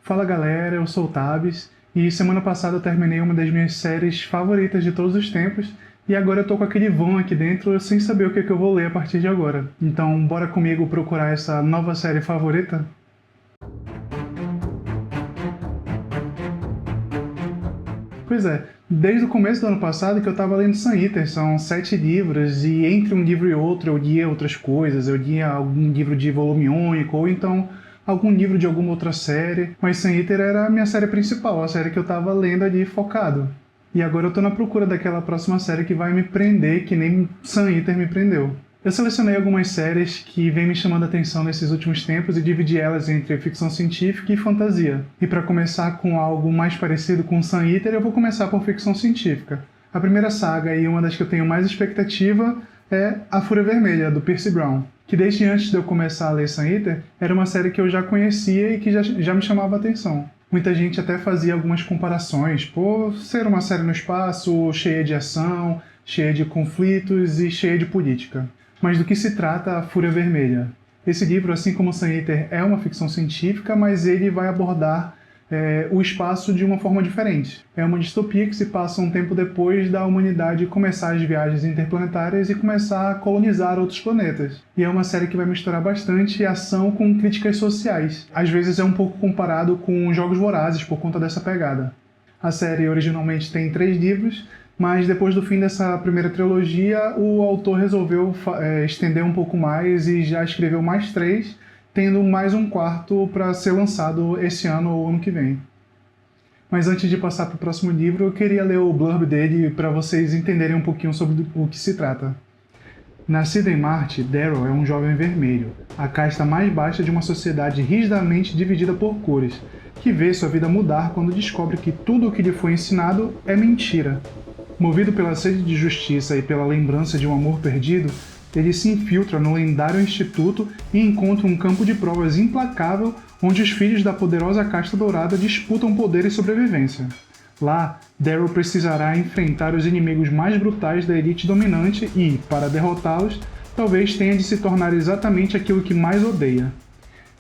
Fala galera, eu sou o Tabs e semana passada eu terminei uma das minhas séries favoritas de todos os tempos e agora eu tô com aquele vão aqui dentro sem saber o que eu vou ler a partir de agora. Então bora comigo procurar essa nova série favorita? Pois é, desde o começo do ano passado que eu tava lendo Sun Eater, são 7 livros e entre um livro e outro eu lia outras coisas, eu lia algum livro de volume único ou então algum livro de alguma outra série, mas Sun Eater era a minha série principal, a série que eu tava lendo ali focado. E agora eu tô na procura daquela próxima série que vai me prender, que nem Sun Eater me prendeu. Eu selecionei algumas séries que vêm me chamando a atenção nesses últimos tempos e dividi elas entre ficção científica e fantasia. E para começar com algo mais parecido com Sun Eater, eu vou começar por ficção científica. A primeira saga e uma das que eu tenho mais expectativa é A Fúria Vermelha, do Percy Brown, que desde antes de eu começar a ler Sun Eater, era uma série que eu já conhecia e que já me chamava a atenção. Muita gente até fazia algumas comparações por ser uma série no espaço, cheia de ação, cheia de conflitos e cheia de política. Mas do que se trata A Fúria Vermelha? Esse livro, assim como Sun Eater, é uma ficção científica, mas ele vai abordar o espaço de uma forma diferente. É uma distopia que se passa um tempo depois da humanidade começar as viagens interplanetárias e começar a colonizar outros planetas. E é uma série que vai misturar bastante ação com críticas sociais. Às vezes é um pouco comparado com Jogos Vorazes por conta dessa pegada. A série originalmente tem 3 livros, mas depois do fim dessa primeira trilogia, o autor resolveu estender um pouco mais e já escreveu mais 3, tendo mais um quarto para ser lançado esse ano ou ano que vem. Mas antes de passar para o próximo livro, eu queria ler o blurb dele para vocês entenderem um pouquinho sobre o que se trata. Nascido em Marte, Daryl é um jovem vermelho, a casta mais baixa de uma sociedade rigidamente dividida por cores, que vê sua vida mudar quando descobre que tudo o que lhe foi ensinado é mentira. Movido pela sede de justiça e pela lembrança de um amor perdido, ele se infiltra no lendário instituto e encontra um campo de provas implacável onde os filhos da poderosa casta dourada disputam poder e sobrevivência. Lá, Daryl precisará enfrentar os inimigos mais brutais da elite dominante e, para derrotá-los, talvez tenha de se tornar exatamente aquilo que mais odeia.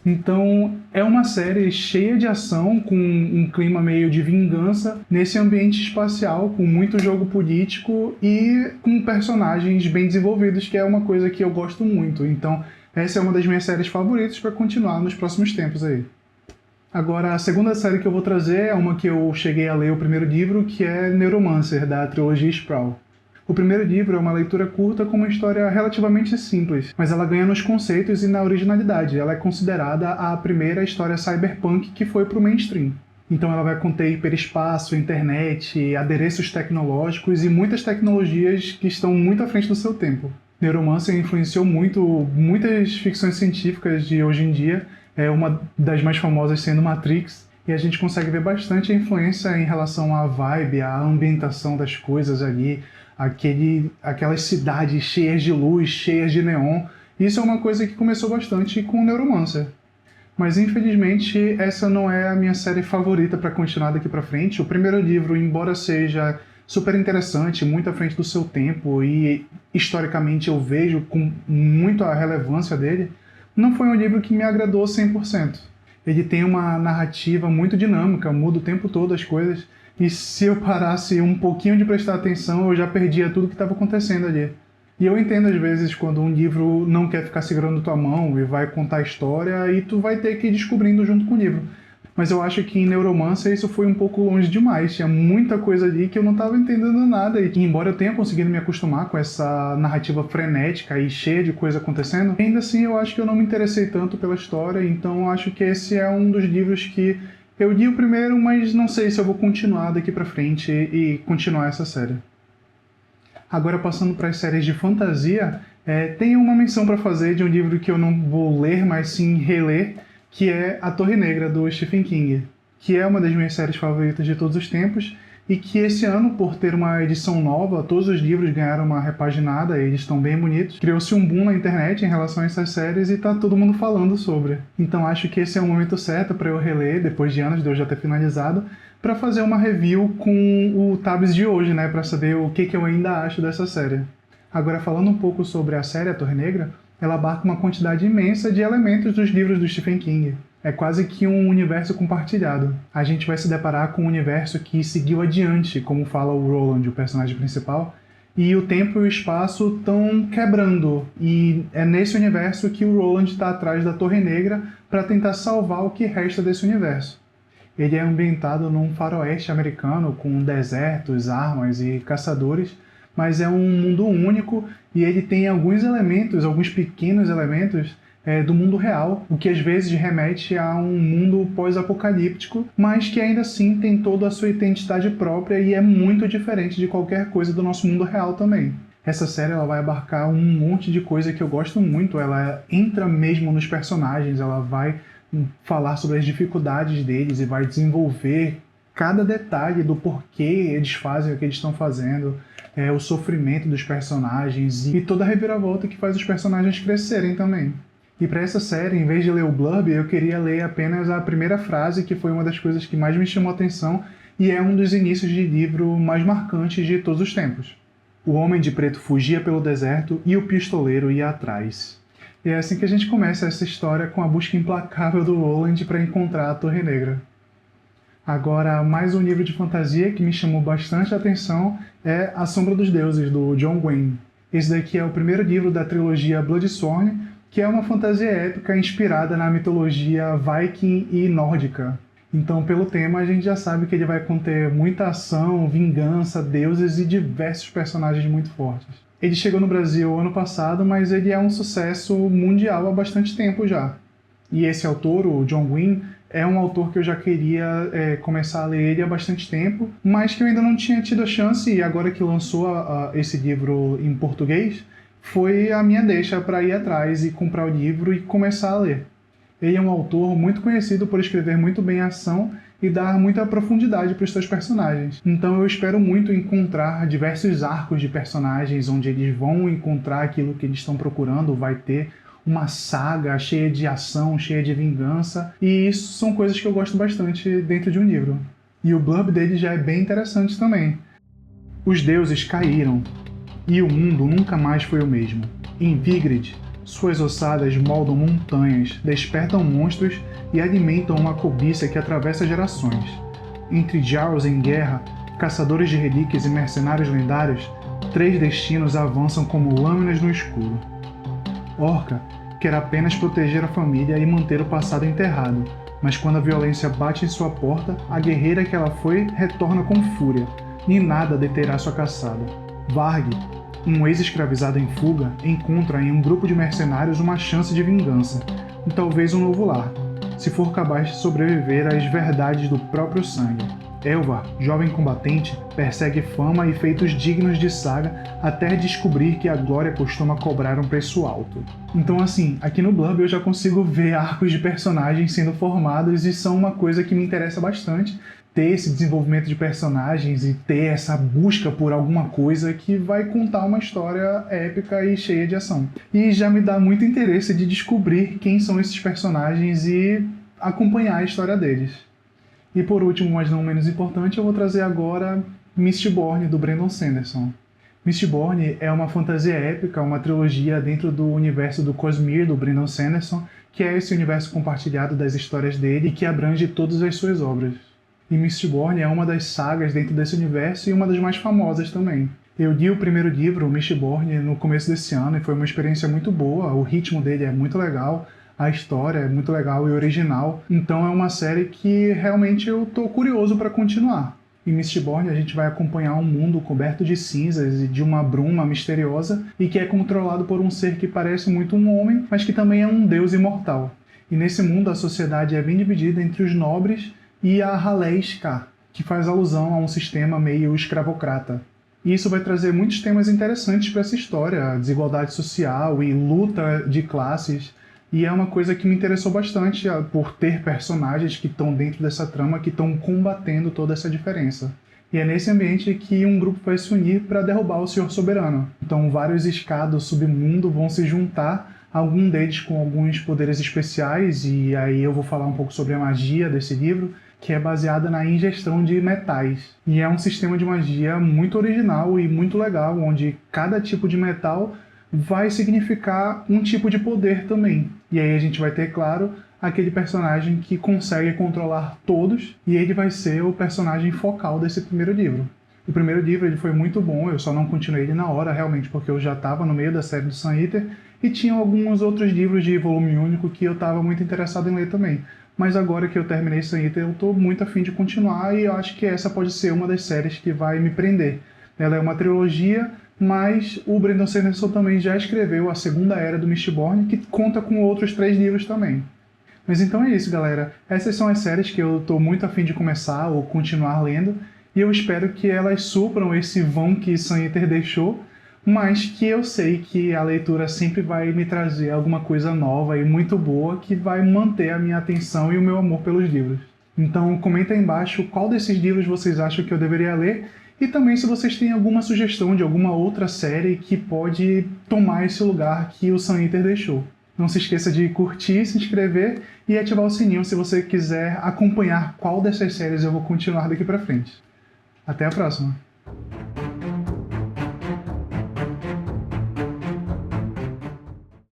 Então, é uma série cheia de ação, com um clima meio de vingança, nesse ambiente espacial, com muito jogo político e com personagens bem desenvolvidos, que é uma coisa que eu gosto muito. Então, essa é uma das minhas séries favoritas para continuar nos próximos tempos aí. Agora, a segunda série que eu vou trazer é uma que eu cheguei a ler o primeiro livro, que é Neuromancer, da trilogia Sproul. O primeiro livro é uma leitura curta com uma história relativamente simples, mas ela ganha nos conceitos e na originalidade. Ela é considerada a primeira história cyberpunk que foi para o mainstream. Então ela vai conter hiperespaço, internet, adereços tecnológicos e muitas tecnologias que estão muito à frente do seu tempo. Neuromancer influenciou muitas ficções científicas de hoje em dia, uma das mais famosas sendo Matrix, e a gente consegue ver bastante a influência em relação à vibe, à ambientação das coisas ali, aquelas cidades cheias de luz, cheias de neon. Isso é uma coisa que começou bastante com o Neuromancer. Mas infelizmente essa não é a minha série favorita para continuar daqui para frente. O primeiro livro, embora seja super interessante, muito à frente do seu tempo e historicamente eu vejo com muito a relevância dele, não foi um livro que me agradou 100%. Ele tem uma narrativa muito dinâmica, muda o tempo todo as coisas, e se eu parasse um pouquinho de prestar atenção, eu já perdia tudo que estava acontecendo ali. E eu entendo às vezes quando um livro não quer ficar segurando tua mão e vai contar a história e tu vai ter que ir descobrindo junto com o livro. Mas eu acho que em Neuromancer isso foi um pouco longe demais. Tinha muita coisa ali que eu não estava entendendo nada. E embora eu tenha conseguido me acostumar com essa narrativa frenética e cheia de coisa acontecendo, ainda assim eu acho que eu não me interessei tanto pela história. Então eu acho que esse é um dos livros que eu li o primeiro, mas não sei se eu vou continuar daqui pra frente e continuar essa série. Agora passando para as séries de fantasia, tem uma menção para fazer de um livro que eu não vou ler, mas sim reler, que é A Torre Negra, do Stephen King, que é uma das minhas séries favoritas de todos os tempos, e que esse ano, por ter uma edição nova, todos os livros ganharam uma repaginada, e eles estão bem bonitos. Criou-se um boom na internet em relação a essas séries e tá todo mundo falando sobre. Então acho que esse é o momento certo para eu reler, depois de anos de eu já ter finalizado, para fazer uma review com o Tabs de hoje, né, para saber o que eu ainda acho dessa série. Agora, falando um pouco sobre a série A Torre Negra, ela abarca uma quantidade imensa de elementos dos livros do Stephen King. É quase que um universo compartilhado. A gente vai se deparar com um universo que seguiu adiante, como fala o Roland, o personagem principal, e o tempo e o espaço estão quebrando. E é nesse universo que o Roland está atrás da Torre Negra para tentar salvar o que resta desse universo. Ele é ambientado num faroeste americano com desertos, armas e caçadores, mas é um mundo único e ele tem alguns elementos, alguns pequenos elementos do mundo real, o que às vezes remete a um mundo pós-apocalíptico, mas que ainda assim tem toda a sua identidade própria e é muito diferente de qualquer coisa do nosso mundo real também. Essa série ela vai abarcar um monte de coisa que eu gosto muito, ela entra mesmo nos personagens, ela vai falar sobre as dificuldades deles e vai desenvolver cada detalhe do porquê eles fazem o que eles estão fazendo, o sofrimento dos personagens e toda a reviravolta que faz os personagens crescerem também. E para essa série, em vez de ler o blurb, eu queria ler apenas a primeira frase, que foi uma das coisas que mais me chamou a atenção e é um dos inícios de livro mais marcantes de todos os tempos. O homem de preto fugia pelo deserto e o pistoleiro ia atrás. E é assim que a gente começa essa história, com a busca implacável do Roland para encontrar a Torre Negra. Agora, mais um livro de fantasia que me chamou bastante a atenção é A Sombra dos Deuses, do John Gwynne. Esse daqui é o primeiro livro da trilogia Bloodsworn, que é uma fantasia épica inspirada na mitologia viking e nórdica. Então, pelo tema, a gente já sabe que ele vai conter muita ação, vingança, deuses e diversos personagens muito fortes. Ele chegou no Brasil ano passado, mas ele é um sucesso mundial há bastante tempo já. E esse autor, o John Gwynne, é um autor que eu já queria começar a ler ele há bastante tempo, mas que eu ainda não tinha tido a chance, e agora que lançou esse livro em português, foi a minha deixa para ir atrás e comprar o livro e começar a ler. Ele é um autor muito conhecido por escrever muito bem a ação e dar muita profundidade para os seus personagens. Então eu espero muito encontrar diversos arcos de personagens onde eles vão encontrar aquilo que eles estão procurando, vai ter uma saga cheia de ação, cheia de vingança, e isso são coisas que eu gosto bastante dentro de um livro. E o blurb dele já é bem interessante também. Os deuses caíram, e o mundo nunca mais foi o mesmo. Em Vigrid, suas ossadas moldam montanhas, despertam monstros e alimentam uma cobiça que atravessa gerações. Entre Jarls em guerra, caçadores de relíquias e mercenários lendários, 3 destinos avançam como lâminas no escuro. Orca quer apenas proteger a família e manter o passado enterrado, mas quando a violência bate em sua porta, a guerreira que ela foi retorna com fúria, e nada deterá sua caçada. Varg, um ex-escravizado em fuga, encontra em um grupo de mercenários uma chance de vingança, e talvez um novo lar, se for capaz de sobreviver às verdades do próprio sangue. Elvar, jovem combatente, persegue fama e feitos dignos de saga até descobrir que a glória costuma cobrar um preço alto. Então assim, aqui no blurb eu já consigo ver arcos de personagens sendo formados e são uma coisa que me interessa bastante, ter esse desenvolvimento de personagens e ter essa busca por alguma coisa que vai contar uma história épica e cheia de ação. E já me dá muito interesse de descobrir quem são esses personagens e acompanhar a história deles. E por último, mas não menos importante, eu vou trazer agora Mistborn, do Brandon Sanderson. Mistborn é uma fantasia épica, uma trilogia dentro do universo do Cosmere, do Brandon Sanderson, que é esse universo compartilhado das histórias dele e que abrange todas as suas obras. E Mistborn é uma das sagas dentro desse universo e uma das mais famosas também. Eu li o primeiro livro, o Mistborn, no começo desse ano e foi uma experiência muito boa, o ritmo dele é muito legal, a história é muito legal e original, então é uma série que realmente eu tô curioso para continuar. Em Mistborn a gente vai acompanhar um mundo coberto de cinzas e de uma bruma misteriosa e que é controlado por um ser que parece muito um homem, mas que também é um deus imortal. E nesse mundo a sociedade é bem dividida entre os nobres e a R'hlleshka, que faz alusão a um sistema meio escravocrata. E isso vai trazer muitos temas interessantes para essa história, desigualdade social e luta de classes. E é uma coisa que me interessou bastante por ter personagens que estão dentro dessa trama, que estão combatendo toda essa diferença. E é nesse ambiente que um grupo vai se unir para derrubar o Senhor Soberano. Então vários Ska do submundo vão se juntar, algum deles com alguns poderes especiais, e aí eu vou falar um pouco sobre a magia desse livro, que é baseada na ingestão de metais. E é um sistema de magia muito original e muito legal, onde cada tipo de metal vai significar um tipo de poder também. E aí a gente vai ter, claro, aquele personagem que consegue controlar todos, e ele vai ser o personagem focal desse primeiro livro. O primeiro livro ele foi muito bom, eu só não continuei ele na hora, realmente, porque eu já estava no meio da série do Sun Eater, e tinha alguns outros livros de volume único que eu estava muito interessado em ler também. Mas agora que eu terminei Sun Eater, eu estou muito afim de continuar, e eu acho que essa pode ser uma das séries que vai me prender. Ela é uma trilogia, mas o Brandon Sanderson também já escreveu A Segunda Era do Mistborn, que conta com outros 3 livros também. Mas então é isso, galera. Essas são as séries que eu estou muito afim de começar ou continuar lendo, e eu espero que elas supram esse vão que Sun Eater deixou, mas que eu sei que a leitura sempre vai me trazer alguma coisa nova e muito boa que vai manter a minha atenção e o meu amor pelos livros. Então comenta aí embaixo qual desses livros vocês acham que eu deveria ler, e também se vocês têm alguma sugestão de alguma outra série que pode tomar esse lugar que o Sun Eater deixou. Não se esqueça de curtir, se inscrever e ativar o sininho se você quiser acompanhar qual dessas séries eu vou continuar daqui pra frente. Até a próxima!